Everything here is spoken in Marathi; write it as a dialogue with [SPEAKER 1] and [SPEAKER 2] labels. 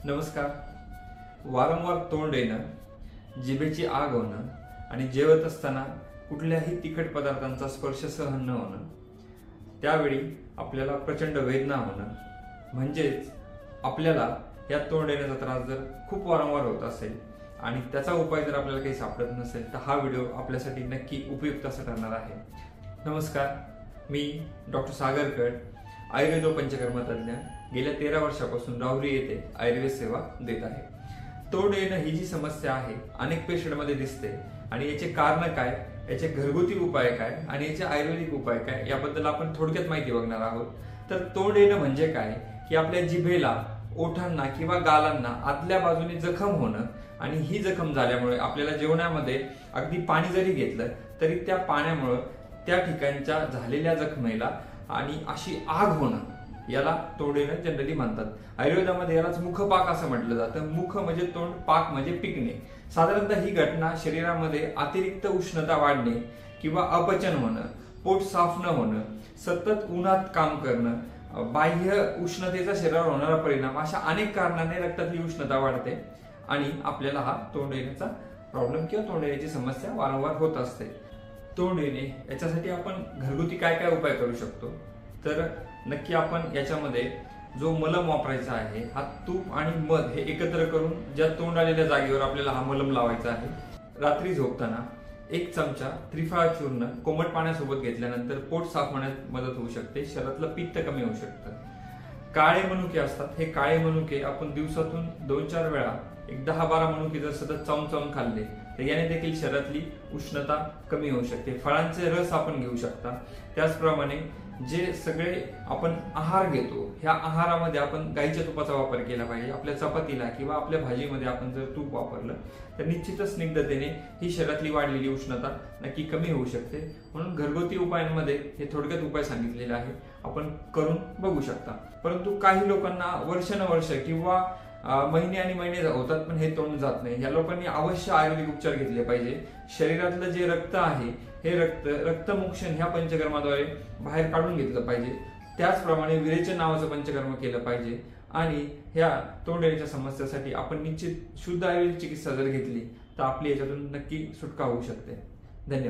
[SPEAKER 1] नमस्कार. वारंवार तोंड येणं, जिभेची आग होणं आणि जेवत असताना कुठल्याही तिखट पदार्थांचा स्पर्श सहन न होणं, त्यावेळी आपल्याला प्रचंड वेदना होणं, म्हणजेच आपल्याला या तोंड येण्याचा त्रास जर खूप वारंवार होत असेल आणि त्याचा उपाय जर आपल्याला काही सापडत नसेल तर हा व्हिडिओ आपल्यासाठी नक्की उपयुक्त असा ठरणार आहे. नमस्कार, मी डॉक्टर सागर कड, आयुर्वेद पंचकर्म तज्ञ, गेल्या 13 वर्षापासून राहुरी येथे आयुर्वेद सेवा देत आहे. तोंड येणं ही जी समस्या आहे अनेक पेशंटमध्ये दिसते आणि याचे कारण काय, याचे घरगुती उपाय काय आणि याचे आयुर्वेदिक उपाय काय याबद्दल आपण थोडक्यात माहिती बघणार आहोत. तर तोंड येणं म्हणजे काय की आपल्या जिभेला, ओठांना किंवा गालांना आतल्या बाजूने जखम होणं आणि ही जखम झाल्यामुळे आपल्याला जेवणामध्ये अगदी पाणी जरी घेतलं तरी त्या पाण्यामुळे त्या ठिकाणच्या झालेल्या जखमेला आणि अशी आग होणं, याला तोंड येणं जनरली म्हणतात. आयुर्वेदामध्ये यालाच मुखपाक असं म्हटलं जातं. मुख म्हणजे तोंड, पाक म्हणजे पिकणे. साधारणतः ही घटना शरीरामध्ये अतिरिक्त उष्णता वाढणे किंवा अपचन होणं, पोट साफ न होणं, सतत उन्हात काम करणं, बाह्य उष्णतेचा शरीरावर होणारा परिणाम, अशा अनेक कारणाने रक्तातली उष्णता वाढते आणि आपल्याला हा तोंड येण्याचा प्रॉब्लेम किंवा तोंड येण्याची समस्या वारंवार होत असते. तोंड येणे याच्यासाठी आपण घरगुती काय काय उपाय करू शकतो, तर नक्की आपण याच्यामध्ये जो मलम वापरायचा आहे, हा तूप आणि मध हे एकत्र करून ज्या तोंड आलेल्या जागेवर आपल्याला हा मलम लावायचा आहे. रात्री झोपताना 1 चमचा त्रिफळा चूर्ण कोमट पाण्यासोबत घेतल्यानंतर पोट साफ होण्यास मदत होऊ शकते, शरीरातलं पित्त कमी होऊ शकतं. काळे मनुके असतात, हे काळे मनुके आपण दिवसातून 2-4 वेळा 10-12 मनुके जर सतत चावून खाल्ले तर याने देखील शरीरातली उष्णता कमी होऊ शकते. फळांचे रस आपण घेऊ शकता. त्याचप्रमाणे जे सगळे आपण आहार घेतो, ह्या आहारामध्ये आपण गाईच्या तुपाचा वापर केला पाहिजे. आपल्या चपातीला किंवा आपल्या भाजीमध्ये आपण जर तूप वापरलं तर निश्चितच स्निग्धतेने ही शरीरातली वाढलेली उष्णता नक्की कमी होऊ शकते. म्हणून घरगुती उपायांमध्ये हे थोडक्यात उपाय सांगितलेले आहे, आपण करून बघू शकता. परंतु काही लोकांना वर्षानुवर्ष किंवा महिने आणि महिने होतात पण हे तोंड जात नाही. या लोकांनी अवश्य आयुर्वेदिक उपचार घेतले पाहिजे. शरीरातलं जे रक्त आहे हे रक्तमोक्षण ह्या पंचकर्माद्वारे बाहेर काढून घेतलं पाहिजे. त्याचप्रमाणे विरेचन नावाचं पंचकर्म केलं पाहिजे आणि ह्या तोंड येण्याच्या समस्येसाठी आपण निश्चित शुद्ध आयुर्वेदिक चिकित्सा जर घेतली तर आपली याच्यातून नक्की सुटका होऊ शकते. धन्यवाद.